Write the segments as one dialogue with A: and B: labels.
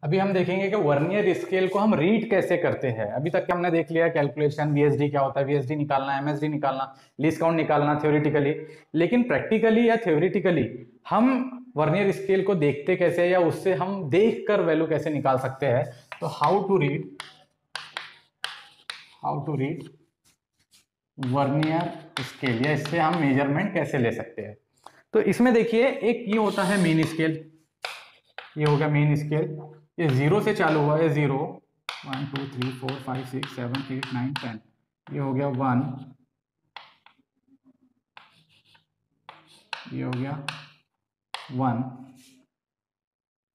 A: अभी हम देखेंगे कि वर्नियर स्केल को हम रीड कैसे करते हैं। अभी तक हमने देख लिया कैलकुलेशन, वीएसडी क्या होता है, वीएसडी निकालना, एमएसडी निकालना, लीस्ट काउंट निकालना थ्योरेटिकली। लेकिन प्रैक्टिकली या थ्योरेटिकली हम वर्नियर स्केल को देखते कैसे हैं या उससे हम देख कर वैल्यू कैसे निकाल सकते हैं। तो how to read vernier scale, या इससे हम मेजरमेंट कैसे ले सकते हैं। तो इसमें देखिए एक ये होता है मेन स्केल, ये हो गया मेन स्केल, ये 0 से चालू हुआ है, 0 1 2 3 4 5 6 7 8 9 10, ये हो गया 1, ये हो गया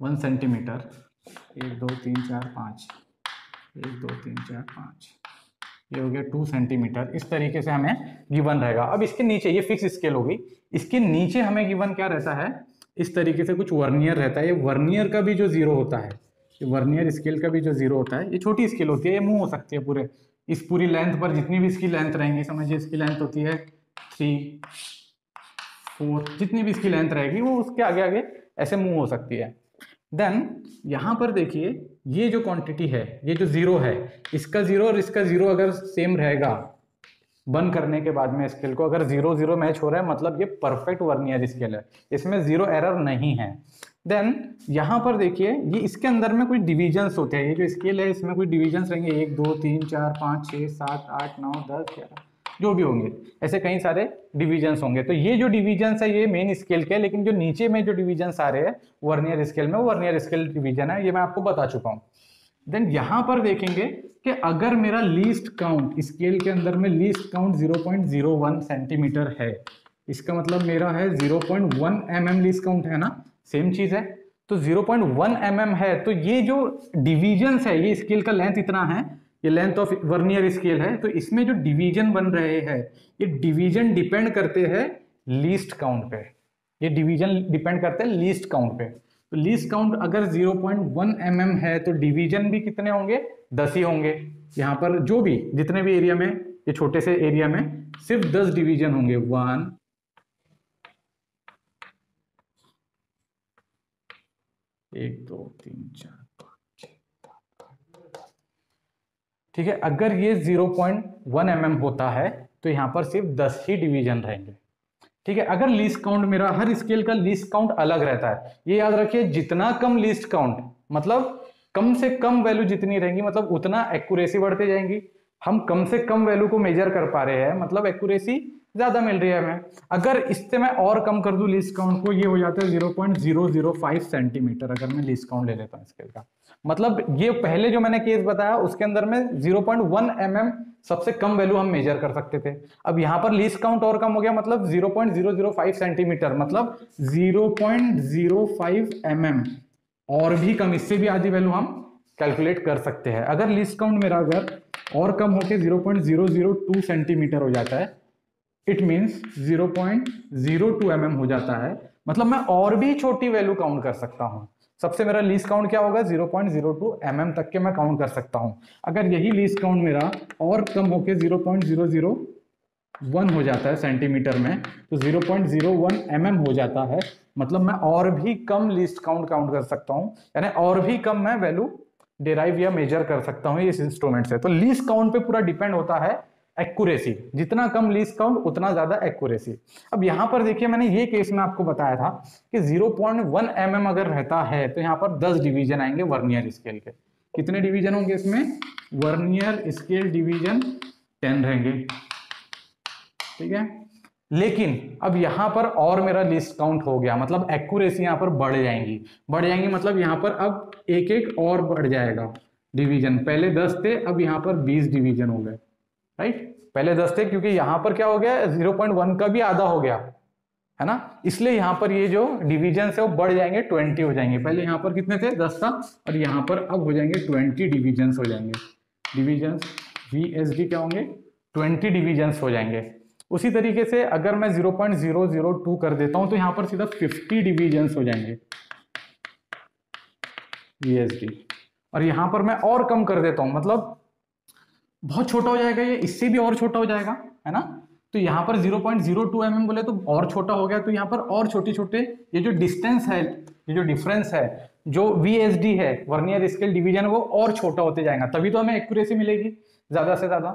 A: 1 सेंटीमीटर, 1 2 3 4 5, 1 2 3 4 5, ये हो गया 2 सेंटीमीटर। इस तरीके से हमें गिवन रहेगा। अब इसके नीचे ये फिक्स स्केल होगी, इसके नीचे हमें गिवन क्या रहता है, इस तरीके से कुछ वर्नियर रहता है। ये वर्नियर का भी जो 0 होता है, ये वर्नियर स्केल का भी जो 0 होता है, ये छोटी स्केल होती है, ये मूव हो सकती है पूरे इस पूरी लेंथ पर, जितनी भी इसकी लेंथ रहेंगी, समझिए इसकी लेंथ होती है 3 4, जितनी भी इसकी लेंथ रहेगी वो उसके आगे आगे ऐसे मूव हो सकती है। देन यहाँ पर देखिए ये जो क्वांटिटी है, ये जो 0 है, इसका 0 और इसका 0 अगर सेम रहेगा बंद करने के बाद में स्केल को, अगर 0 0 मैच हो रहा है मतलब ये परफेक्ट वर्नियर स्केल है, इसमें 0 एरर नहीं है। देन यहाँ पर देखिए ये इसके अंदर में कुछ डिविजन्स होते हैं, ये जो स्केल है इसमें कुछ डिविजन्स रहेंगे, 1 2 3 4 5 6 7 8 9 10 11 जो भी होंगे, ऐसे कई सारे डिविजन्स होंगे। तो ये जो डिविजन्स है ये मेन स्केल के, लेकिन जो नीचे में जो डिविजन्स आ रहे हैं वर्नियर स्केल में, वो वर्नियर स्केल डिवीजन है, ये मैं आपको बता चुका हूँ। देन यहाँ पर देखेंगे कि अगर मेरा लीस्ट काउंट स्केल के अंदर में लीस्ट काउंट 0.01 सेंटीमीटर है, इसका मतलब मेरा है 0.1 mm लीस्ट काउंट है ना, सेम चीज है। तो 0.1 mm है, तो ये जो डिविजन्स है, ये स्केल का लेंथ इतना है, ये लेंथ ऑफ वर्नियर स्केल है, तो इसमें जो डिवीजन बन रहे हैं ये डिवीजन डिपेंड करते हैं लीस्ट काउंट पे, ये डिवीजन डिपेंड करते हैं लीस्ट काउंट पे। तो लीस्ट काउंट अगर 0.1 mm है तो डिवीजन भी कितने होंगे, 10 ही होंगे। यहाँ पर जो भी जितने भी एरिया में, ये छोटे से एरिया में सिर्फ 10 डिवीजन होंगे, 1 1 2 3 4 5 6 7 ठीक है। अगर ये 0.1 mm होता है तो यहाँ पर सिर्फ 10 ही डिवीजन रहेंगे, ठीक है। अगर लीस्ट काउंट मेरा, हर स्केल का लीस्ट काउंट अलग रहता है, ये याद रखिए, जितना कम लीस्ट काउंट मतलब कम से कम वैल्यू जितनी रहेंगी मतलब उतना एक्यूरेसी बढ़ते जाएंगी। हम कम से कम वैल्यू को मेजर कर पा रहे हैं मतलब एक्यूरेसी ज्यादा मिल रही है हमें। अगर इससे मैं और कम कर दूं लीस्ट काउंट को, ये हो जाता है 0.005 सेंटीमीटर, अगर मैं लीस्ट काउंट ले लेता हूं स्केल का। मतलब ये पहले जो मैंने केस बताया उसके अंदर में 0.1 mm सबसे कम वैल्यू हम मेजर कर सकते थे। अब यहाँ पर लीस्ट काउंट और कम हो गया, मतलब 0.005 सेंटीमीटर, मतलब 0.05 mm और भी कम, इससे भी आधी वैल्यू हम कैलकुलेट कर सकते हैं। अगर लीस्ट काउंट मेरा अगर और कम होकर 0.002 सेंटीमीटर हो जाता है, इट मीन्स 0.02 mm हो जाता है, मतलब मैं और भी छोटी वैल्यू काउंट कर सकता हूं। सबसे मेरा लीस्ट काउंट क्या होगा, 0.02 mm तक के मैं काउंट कर सकता हूं। अगर यही लीस्ट काउंट मेरा और कम होके 0.001 हो जाता है सेंटीमीटर में, तो 0.01 mm हो जाता है, मतलब मैं और भी कम लीस्ट काउंट कर सकता हूं, यानी और भी कम मैं वैल्यू डिराइव या मेजर कर सकता हूं इस इंस्ट्रूमेंट से। तो लीस्ट काउंट पे पूरा डिपेंड होता है एक्यूरेसी, जितना कम लीस्ट काउंट उतना ज्यादा एक्यूरेसी। अब यहां पर देखिए मैंने ये केस में आपको बताया था कि 0.1 mm अगर रहता है तो यहां पर 10 डिवीजन आएंगे वर्नियर स्केल के। कितने डिवीजन होंगे इसमें, वर्नियर स्केल डिवीजन 10 रहेंगे, ठीक है। लेकिन अब यहां पर और मेरा लिस्ट काउंट हो गया, मतलब एक्यूरेसी यहां पर बढ़ जाएंगी, मतलब यहां पर अब एक एक और बढ़ जाएगा डिवीजन। पहले 10 थे, अब यहां पर 20 डिवीजन हो गए, राइट। पहले 10 थे क्योंकि यहां पर क्या हो गया, 0.1 का भी आधा हो गया है ना, इसलिए यहां पर ये जो डिवीजन है वो बढ़ जाएंगे, 20 हो जाएंगे। पहले यहां पर कितने थे, 10 था, और यहां पर अब हो जाएंगे 20 डिवीजन हो जाएंगे। डिवीजन VSD क्या होंगे, 20 डिवीजन हो जाएंगे। उसी तरीके से अगर मैं 0.002 कर देता हूं तो यहां पर सीधा 50 डिवीजन हो जाएंगे VSD। और यहां पर मैं और कम कर देता हूं, मतलब बहुत छोटा हो जाएगा ये, इससे भी और छोटा हो जाएगा, है ना। तो यहाँ पर 0.02 mm बोले तो और छोटा हो गया, तो यहाँ पर और छोटे छोटे ये जो डिस्टेंस है, ये जो डिफरेंस है, जो VSD है, वर्नियर स्केल डिवीजन, वो और छोटा होते जाएगा, तभी तो हमें एक्यूरेसी मिलेगी ज़्यादा से ज़्यादा।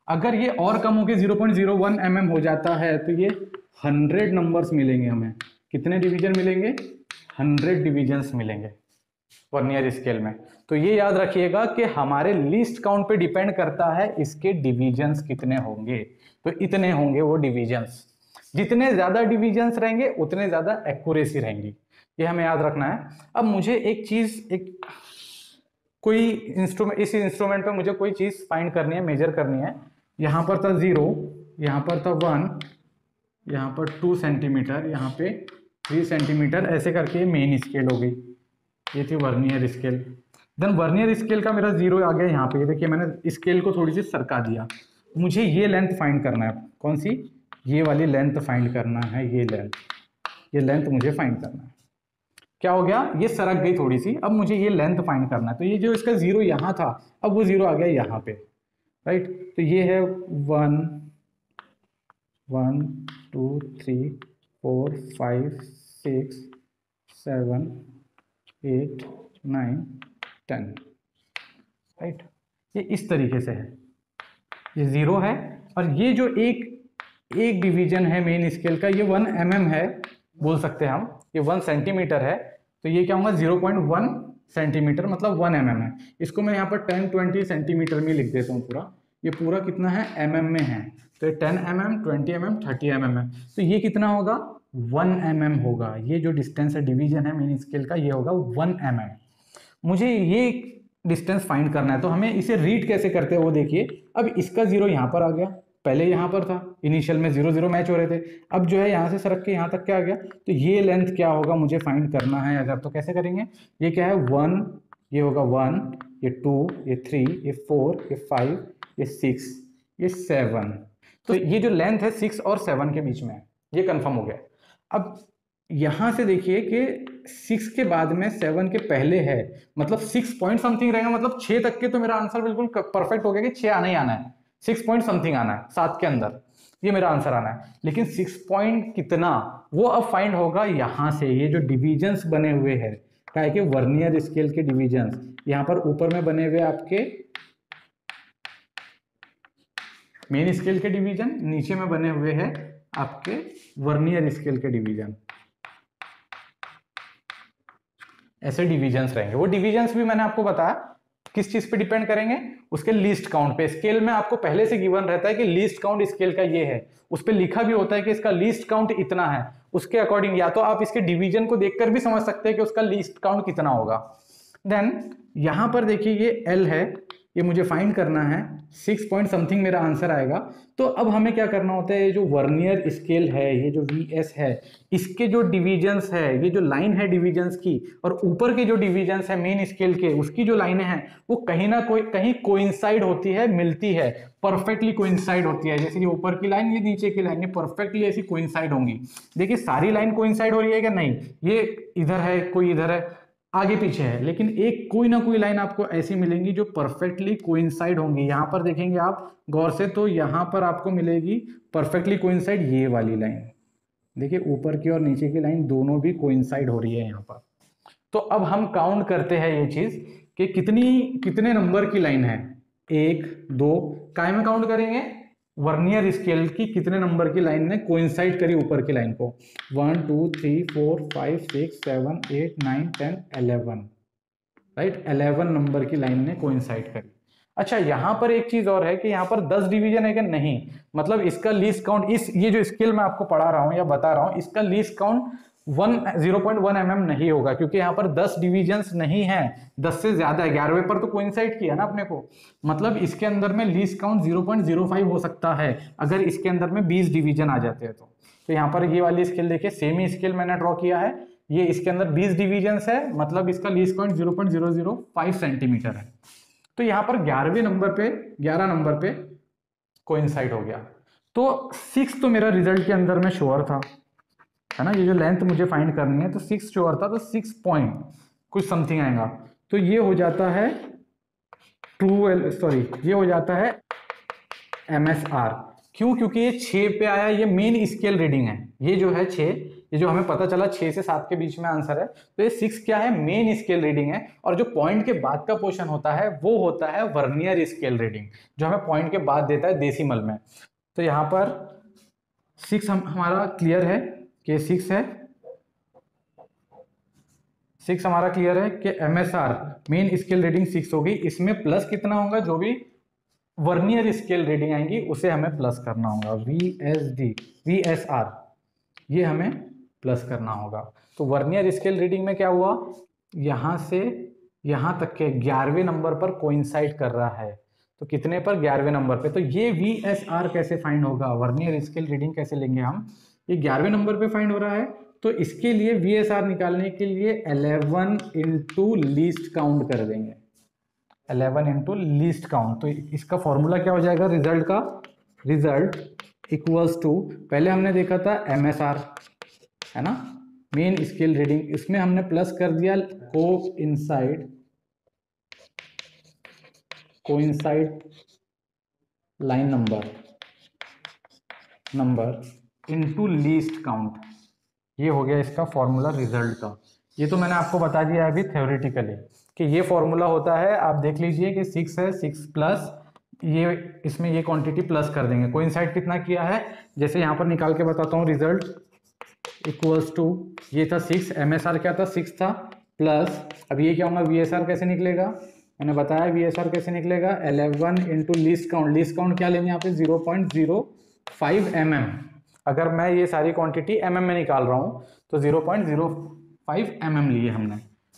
A: अगर ये और कम होकर 0.01 mm हो जाता है तो ये 100 नंबर्स मिलेंगे हमें। कितने डिवीजन मिलेंगे? 100 डिवीजन्स मिलेंगे वर्नियर स्केल में। तो ये याद रखिएगा कि हमारे लीस्ट काउंट पे डिपेंड करता है इसके डिवीजन्स कितने होंगे। तो इतने होंगे वो डिवीजन्स, जितने ज्यादा डिवीजन्स रहेंगे उतने ज्यादा एक्यूरेसी रहेंगी, ये हमें याद रखना है। अब मुझे एक चीज, कोई इंस्ट्रूमेंट, इस इंस्ट्रूमेंट पे मुझे कोई चीज फाइंड करनी है, मेजर करनी है। यहाँ पर था 0, यहाँ पर था 1, यहाँ पर 2 सेंटीमीटर, यहाँ पे 3 सेंटीमीटर, ऐसे करके ये मेन स्केल हो गई। ये थी vernier scale. Then vernier scale का मेरा 0 आ गया यहाँ पे। ये देखिए मैंने स्केल को थोड़ी सी सरका दिया। मुझे ये लेंथ फाइंड करना है। कौन सी? ये वाली लेंथ फाइंड करना है। ये लेंथ मुझे फाइंड करना है। क्या हो गया? ये सरक गई थोड़ी सी, अब मुझे ये लेंथ फाइंड करना है। तो ये जो इसका 0 यहाँ था, अब वो 0 आ गया यहाँ पे, राइट। तो ये है 1 1 2 3 4 5 6 7 8 9 10, राइट। ये इस तरीके से है, ये 0 है। और ये जो एक डिवीजन है मेन स्केल का, ये 1 mm है, बोल सकते हैं हम। ये 1 सेंटीमीटर है, तो ये क्या होगा? 0.1 सेंटीमीटर, मतलब 1 mm है। इसको मैं यहाँ पर 10-20 सेंटीमीटर में लिख देता हूँ पूरा। ये पूरा कितना है? mm में है। तो ये 10 mm, 20 mm, 30 mm है। तो ये कितना होगा? 1 mm होगा। ये जो डिस्टेंस है डिवीजन है मेन स्केल का, ये होगा 1 mm। मुझे ये डिस्टेंस फाइंड करना है, तो हमें इसे रीड कैसे करते हैं वो देखिए। अब इसका 0 यहाँ पर आ गया, पहले यहाँ पर था, इनिशियल में 0 0 मैच हो रहे थे। अब जो है यहाँ से सरक के यहाँ तक क्या आ गया, तो ये लेंथ क्या होगा मुझे फाइंड करना है। अगर तो कैसे करेंगे? ये क्या है? 1, ये होगा 1, ये 2, ये 3, ये 4, ये 5, ये 6, ये 7। तो ये जो लेंथ है 6 और 7 के बीच में है, ये कंफर्म हो गया। अब यहाँ से देखिए कि 6 के बाद में 7 के पहले है, मतलब 6 पॉइंट समथिंग रहेगा, मतलब 6 तक के तो मेरा आंसर बिल्कुल परफेक्ट हो गया कि 6 आना ही आना है, 6 पॉइंट समथिंग आना है 7 के अंदर, ये मेरा आंसर आना है। लेकिन 6 पॉइंट कितना, वो अब फाइंड होगा यहाँ से। ये जो डिविजन्स बने हुए हैं, क्या है कि वर्नियर स्केल के डिविजन्स, यहाँ पर ऊपर में बने हुए आपके मेन स्केल के डिवीजन, नीचे में बने हुए हैं आपके वर्नियर स्केल के डिवीजन। ऐसे डिविजन्स रहेंगे। वो डिविजन्स भी मैंने आपको बताया किस चीज पे डिपेंड करेंगे, उसके लीस्ट काउंट पे। स्केल में आपको पहले से गिवन रहता है कि लीस्ट काउंट स्केल का ये है, उस पे लिखा भी होता है कि इसका लीस्ट काउंट इतना है। उसके अकॉर्डिंग या तो आप इसके डिवीजन को देखकर भी समझ सकते हैं कि उसका लीस्ट काउंट कितना होगा। देन यहां पर देखिए ये L है, ये मुझे फाइंड करना है, 6 पॉइंट समथिंग मेरा आंसर आएगा। तो अब हमें क्या करना होता है, ये जो वर्नियर स्केल है, ये जो VS है, इसके जो डिविजन्स है, ये जो लाइन है डिविजन्स की, और ऊपर के जो डिविजन्स है मेन स्केल के, उसकी जो लाइनें हैं वो कहीं ना कहीं कोइंसाइड होती है, मिलती है, परफेक्टली कोइंसाइड होती है। जैसे कि ऊपर की लाइन, ये नीचे की लाइन, ये परफेक्टली ऐसी कोइंसाइड होंगी। देखिए सारी लाइन कोइंसाइड हो रही है क्या? नहीं, ये इधर है, कोई इधर है, आगे पीछे है, लेकिन एक कोई ना कोई लाइन आपको ऐसी मिलेंगी जो परफेक्टली कोइंसाइड होंगी। यहाँ पर देखेंगे आप गौर से, तो यहाँ पर आपको मिलेगी परफेक्टली कोइंसाइड ये वाली लाइन। देखिए ऊपर की और नीचे की लाइन दोनों भी कोइंसाइड हो रही है यहाँ पर। तो अब हम काउंट करते हैं ये चीज कि कितने नंबर की लाइन है। 1 2 काय में काउंट करेंगे? वर्नियर स्केल की कितने नंबर की लाइन ने कोइंसाइड करी ऊपर की लाइन को। 1 2 3 4 5 6 7 8 9 10 11, राइट। 11 नंबर की लाइन ने कोइंसाइड करी। अच्छा यहाँ पर एक चीज और है कि यहाँ पर 10 डिवीजन है कि नहीं, मतलब इसका लीस्ट काउंट, ये जो स्केल मैं आपको पढ़ा रहा हूँ या बता रहा हूँ, इसका लीस्ट काउंट 0.1 mm नहीं होगा, क्योंकि यहाँ पर 10 डिवीजन्स नहीं है, 10 से ज्यादा है। 11वें पर तो कोइंसाइड किया ना अपने को, मतलब इसके अंदर में लीस्ट काउंट 0.05 हो सकता है अगर इसके अंदर में 20 डिवीजन आ जाते हैं तो यहाँ पर ये वाली स्केल देखिए, सेम ही स्केल मैंने ड्रॉ किया है, ये इसके अंदर 20 डिवीजन्स है, मतलब इसका लीस्ट काउंट 0.005 सेंटीमीटर है। तो यहाँ पर 11 नंबर पे कोइंसाइड हो गया। तो 6 तो मेरा रिजल्ट के अंदर में श्योर था, है ना। ये जो लेंथ मुझे फाइंड करनी है, तो 6 श्योर था, तो 6 पॉइंट कुछ समथिंग आएगा। तो ये हो जाता है ये हो जाता है MSR। क्यों? क्योंकि ये 6 पे आया, ये मेन स्केल रीडिंग है, ये जो है 6, ये जो हमें पता चला 6 से 7 के बीच में आंसर है, तो ये 6 क्या है, मेन स्केल रीडिंग है। और जो पॉइंट के बाद का पोर्शन होता है वो होता है वर्नियर स्केल रीडिंग, जो हमें पॉइंट के बाद देता है डेसिमल में। तो यहाँ पर 6 हमारा क्लियर है कि 6 है, 6 हमारा क्लियर है कि MSR मेन स्केल रीडिंग 6 होगी। इसमें प्लस कितना होगा, जो भी वर्नियर स्केल रीडिंग आएंगी उसे हमें प्लस करना होगा। VSR ये हमें प्लस करना होगा। तो वर्नियर स्केल रीडिंग में क्या हुआ, यहाँ से यहाँ तक के 11वें नंबर पर कोइंसाइड कर रहा है। तो कितने पर, 11वें नंबर पे। तो ये VSR कैसे फाइंड होगा, वर्नियर स्केल रीडिंग कैसे लेंगे हम, ये 11वें नंबर पे फाइंड हो रहा है। तो इसके लिए VSR निकालने के लिए 11 इंटू लीस्ट काउंट कर देंगे, 11 इंटू लीस्ट काउंट। तो इसका फॉर्मूला क्या हो जाएगा, रिजल्ट का, रिजल्ट इक्वल्स टू, पहले हमने देखा था MSR है ना, मेन स्केल रीडिंग, इसमें हमने प्लस कर दिया coincide line number into least count. ये हो गया इसका फॉर्मूला रिजल्ट का। ये तो मैंने आपको बता दिया अभी थ्योरेटिकली कि ये फॉर्मूला होता है। आप देख लीजिए कि 6 है, 6 प्लस ये, इसमें ये क्वांटिटी प्लस कर देंगे। कोइंसाइड कितना किया है, जैसे यहाँ पर निकाल के बताता हूँ, रिजल्ट इक्वल्स टू, ये था 6, MSR क्या था, 6 था, प्लस अब ये क्या होगा, VSR कैसे निकलेगा, मैंने बताया VSR कैसे निकलेगा, 11 into least count. Least count क्या लेंगे यहाँ पे, 0.05 mm। अगर मैं ये सारी क्वांटिटी mm में निकाल रहा हूँ तो 0.05 mm लिए हमने,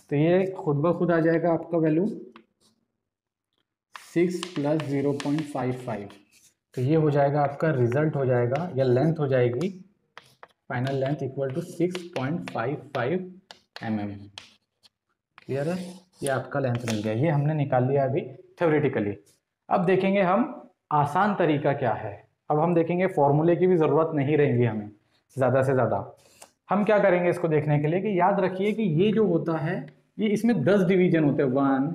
A: तो ये खुद ब खुद आ जाएगा आपका वैल्यू 6 प्लस 0.55। तो ये हो जाएगा आपका रिजल्ट हो जाएगा, या लेंथ हो जाएगी, final length equal to 6.55 mm। Clear है, ये आपका लेंथ मिल गया। ये हमने निकाल लिया अभी थ्योरेटिकली। अब देखेंगे हम आसान तरीका क्या है। अब हम देखेंगे फॉर्मूले की भी ज़रूरत नहीं रहेगी हमें ज़्यादा से ज़्यादा। हम क्या करेंगे इसको देखने के लिए कि याद रखिए कि ये जो होता है, ये इसमें 10 डिवीजन होते हैं, 1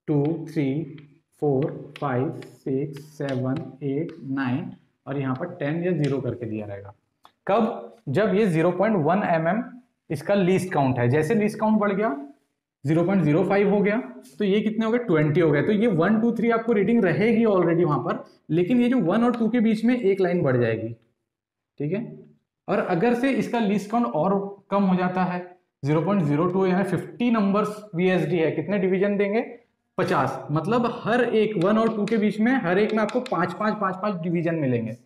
A: 2 3 4 5 6 7 8 9 और यहाँ पर 10 या 0 करके दिया रहेगा। कब, जब ये 0.1 mm इसका लीस्ट काउंट है। जैसे लीस्ट काउंट बढ़ गया 0.05 हो गया, तो ये कितने हो गए, 20 हो गए। तो ये 1 2 3 आपको रीडिंग रहेगी ऑलरेडी वहां पर, लेकिन ये जो 1 और 2 के बीच में एक लाइन बढ़ जाएगी, ठीक है। और अगर से इसका लीस्ट काउंट और कम हो जाता है, 0.02 यानी 50 नंबर्स VSD है, कितने डिवीजन देंगे, 50। मतलब हर एक 1 और 2 के बीच में हर एक में आपको 5 डिवीजन मिलेंगे,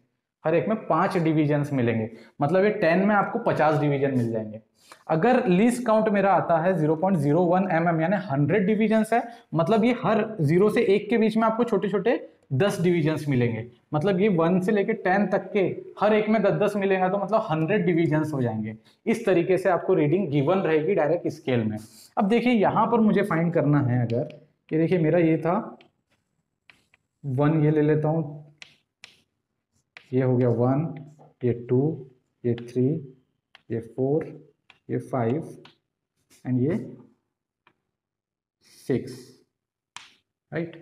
A: हर एक में 5 डिवीजन मिलेंगे। मतलब ये 10 में आपको 50 डिवीजन मिल जाएंगे। अगर लीस्ट काउंट मेरा आता है 0.01 mm यानी 100 डिवीजन्स है, मतलब ये हर 0 से 1 के बीच में आपको छोटे छोटे 10 डिवीजन्स मिलेंगे। मतलब ये 1 से लेकर 10 तक के हर एक में 10-10 मिलेगा, तो मतलब 100 डिवीजन्स हो जाएंगे। इस तरीके से आपको रीडिंग गिवन रहेगी डायरेक्ट स्केल में। अब देखिए यहाँ पर मुझे फाइंड करना है, अगर ये देखिए मेरा ये था 1, ये ले लेता हूँ, ये हो गया 1, ये 2, ये 3, ये 4, ये 5 एंड ये 6, राइट।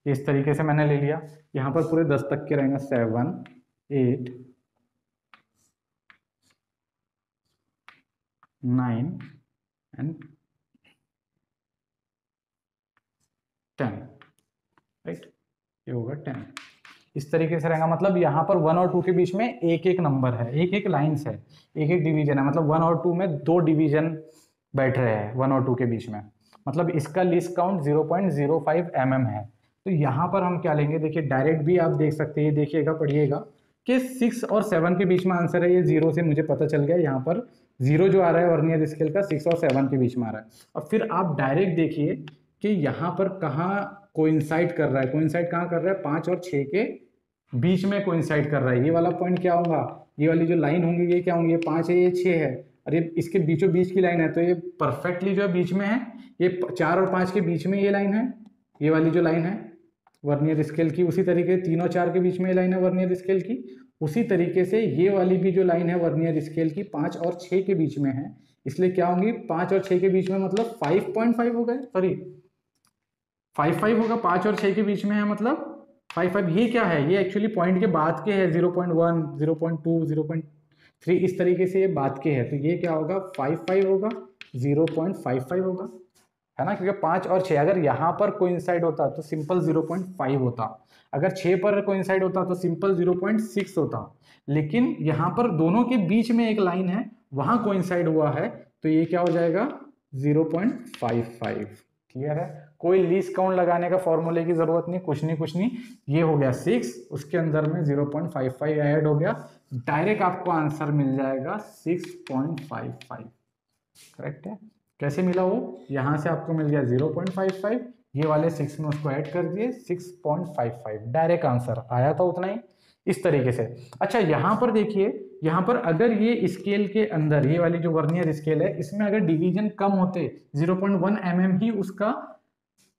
A: इस तरीके से मैंने ले लिया। यहाँ पर पूरे 10 तक के रहेंगे, 7 8 9 एंड 10, राइट। ये होगा 10। इस तरीके से रहेगा। मतलब यहाँ पर 1 और 2 के बीच में एक एक नंबर है, एक एक लाइन्स है, एक एक डिवीजन है। मतलब 1 और 2 में 2 डिवीजन बैठ रहे हैं 1 और 2 के बीच में। मतलब इसका लीस्ट काउंट 0.05 mm है। तो यहाँ पर हम क्या लेंगे, देखिए डायरेक्ट भी आप देख सकते हैं, देखिएगा पढ़िएगा कि 6 और 7 के बीच में आंसर है। ये 0 से मुझे पता चल गया, यहाँ पर 0 जो आ रहा है वर्नियर स्केल का 6 और 7 के बीच में आ रहा है। और फिर आप डायरेक्ट देखिए कि यहाँ पर कहाँ कोइंसाइड कर रहा है। कोइंसाइड कहाँ कर रहा है, 5 और 6 के बीच में कोइंसाइड कर रहा है। ये वाला पॉइंट क्या होगा, ये वाली जो लाइन होंगी ये क्या होंगी, ये 5 है, ये 6 है, और ये इसके बीचों बीच की लाइन है। तो ये परफेक्टली जो है बीच में है, ये 4 और 5 के बीच में ये लाइन है, ये वाली जो लाइन है वर्नियर स्केल की। उसी तरीके 3 और 4 के बीच में ये लाइन है वर्नियर स्केल की। उसी तरीके से ये वाली भी जो लाइन है वर्नियर स्केल की 5 और 6 के बीच में है, इसलिए क्या होंगी 5 और 6 के बीच में, मतलब 5.5 हो गए, सॉरी 5 होगा, 5 और 6 के बीच में है मतलब 5। ये क्या है, ये एक्चुअली पॉइंट के बाद के है, 0.1 0.2 0. 3 इस तरीके से ये बात के है, तो ये क्या होगा 55 होगा, 0.55 होगा, है ना, क्योंकि 5 और 6 अगर यहाँ पर कोइंसाइड होता तो सिंपल 0.5 होता, अगर 6 पर कोइंसाइड होता तो सिंपल 0.6 होता, लेकिन यहाँ पर दोनों के बीच में एक लाइन है, वहां कोइंसाइड हुआ है, तो ये क्या हो जाएगा 0.55। क्लियर है, कोई लीस्ट काउंट लगाने का फॉर्मूले की जरूरत नहीं, कुछ नहीं, ये हो गया 6, उसके अंदर में 0.55 ऐड हो गया, डायरेक्ट आपको आंसर मिल जाएगा 6.55। करेक्ट है, कैसे मिला वो, यहां से आपको मिल गया 0.55, ये वाले 6 में उसको ऐड कर दिए 6.55, डायरेक्ट आंसर आया था उतना ही, इस तरीके से। अच्छा यहाँ पर देखिए, यहाँ पर अगर ये स्केल के अंदर ये वाली जो वर्नियर स्केल है, इसमें अगर डिवीजन कम होते 0.1 mm ही उसका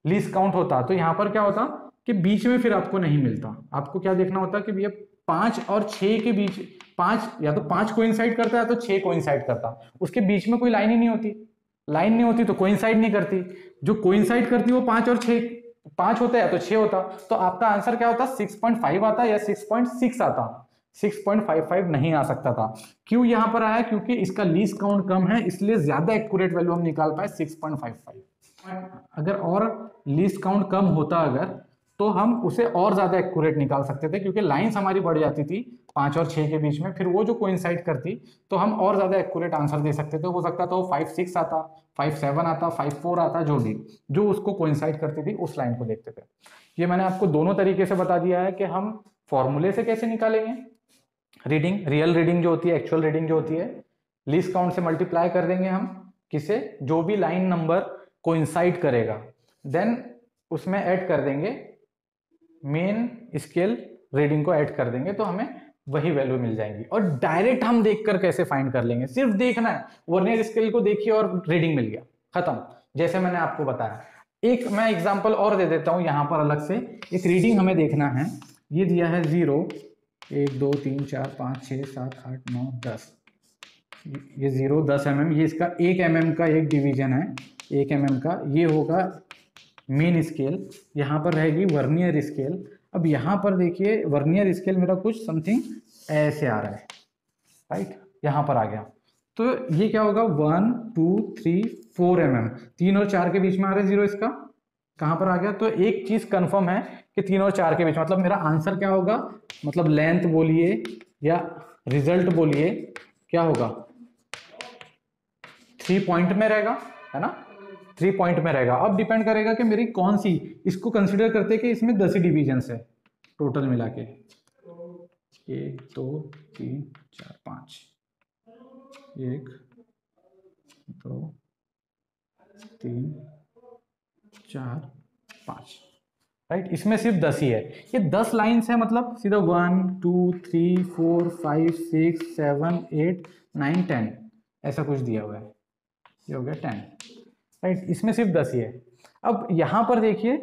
A: लीस्ट काउंट होता, तो यहाँ पर क्या होता कि बीच में फिर आपको नहीं मिलता, आपको क्या देखना होता कि भैया 5 और 6 के बीच, 5 या तो 5 कोइंसाइड करता है तो 6 कोइंसाइड करता, उसके बीच में कोई लाइन ही नहीं होती, लाइन नहीं होती तो कोइंसाइड नहीं करती, जो कोइंसाइड करती वो 5 और 6, 5 होता है तो 6 होता, तो आपका आंसर क्या होता 6.5 आता या 6.6 आता, 6.55 नहीं आ सकता था। क्यों यहाँ पर आया, क्योंकि इसका लीस्ट काउंट कम है, इसलिए ज्यादा एक्यूरेट वैल्यू हम निकाल पाए 6.55। अगर और लीस्ट काउंट कम होता अगर, तो हम उसे और ज्यादा एक्यूरेट निकाल सकते थे, क्योंकि लाइंस हमारी बढ़ जाती थी 5 और 6 के बीच में, फिर वो जो कोइंसाइड करती तो हम और ज्यादा एक्यूरेट आंसर दे सकते थे, हो सकता था वो 5-6 आता, 5-7 आता, 5-4 आता, जो भी जो उसको कोइंसाइड करती थी उस लाइन को देखते थे। ये मैंने आपको दोनों तरीके से बता दिया है कि हम फॉर्मूले से कैसे निकालेंगे रीडिंग, रियल रीडिंग जो होती है, एक्चुअल रीडिंग जो होती है, लीस्ट काउंट से मल्टीप्लाई कर देंगे हम किसे, जो भी लाइन नंबर कोइंसाइड करेगा, देन उसमें ऐड कर देंगे मेन स्केल रीडिंग को ऐड कर देंगे, तो हमें वही वैल्यू मिल जाएंगी। और डायरेक्ट हम देखकर कैसे फाइंड कर लेंगे, सिर्फ देखना है, वर्नियर स्केल को देखिए और रीडिंग मिल गया, खत्म, जैसे मैंने आपको बताया। एक मैं एग्जांपल और दे देता हूं यहाँ पर अलग से, एक रीडिंग हमें देखना है, ये दिया है 0 1 2 3 4 5 6 7 8 9 10, ये 0 10 mm, ये इसका 1 mm का एक डिवीजन है, 1 mm का, ये होगा मेन स्केल, यहाँ पर रहेगी वर्नियर स्केल। अब यहाँ पर देखिए वर्नियर स्केल मेरा कुछ समथिंग ऐसे आ रहा है, राइट, यहाँ पर आ गया, तो ये क्या होगा 1 2 3 4 mm, 3 और 4 के बीच में आ रहा है 0, इसका कहाँ पर आ गया, तो एक चीज कंफर्म है कि 3 और 4 के बीच, मतलब मेरा आंसर क्या होगा, मतलब लेंथ बोलिए या रिजल्ट बोलिए, क्या होगा 3 पॉइंट में रहेगा, है ना, 3 पॉइंट में रहेगा। अब डिपेंड करेगा कि मेरी कौन सी, इसको कंसिडर करते हैं कि इसमें 10 ही डिवीजन है टोटल मिला के, 1 2 3 4 5, 1 2 3 4 5, राइट, इसमें सिर्फ 10 ही है, ये 10 लाइंस है, मतलब सीधा 1 2 3 4 5 6 7 8 9 10 ऐसा कुछ दिया हुआ है, ये हो गया 10, राइट, इसमें सिर्फ 10 ही है। अब यहां पर देखिए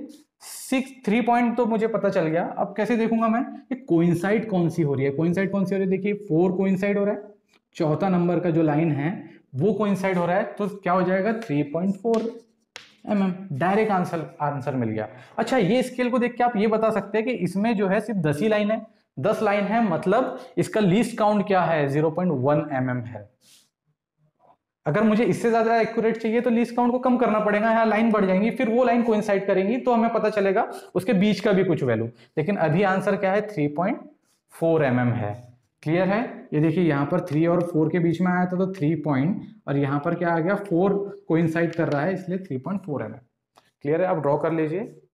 A: 3 पॉइंट तो मुझे पता चल गया, अब कैसे देखूंगा मैं ये कोइंसाइड कौन सी हो रही है, कोइंसाइड कौन सी हो रही है, देखिए 4 कोइंसाइड हो रहा है, चौथा नंबर का जो लाइन है वो कोइंसाइड हो रहा है, तो क्या हो जाएगा 3.4 mm, डायरेक्ट आंसर मिल गया। अच्छा, ये स्केल को देख के आप ये बता सकते हैं कि इसमें जो है सिर्फ 10 ही लाइन है, 10 लाइन है, मतलब इसका लीस्ट काउंट क्या है 0.1 mm है। अगर मुझे इससे ज्यादा एक्यूरेट चाहिए तो लीस्ट काउंट को कम करना पड़ेगा, यहाँ लाइन बढ़ जाएंगी, फिर वो लाइन कोइंसाइड करेंगी, तो हमें पता चलेगा उसके बीच का भी कुछ वैल्यू, लेकिन अभी आंसर क्या है 3.4 mm है। क्लियर है, ये देखिए यहाँ पर 3 और 4 के बीच में आया था तो 3 पॉइंट, और यहाँ पर क्या आ गया 4 कोइंसाइड कर रहा है, इसलिए 3.4 mm। क्लियर है, आप ड्रॉ कर लीजिए।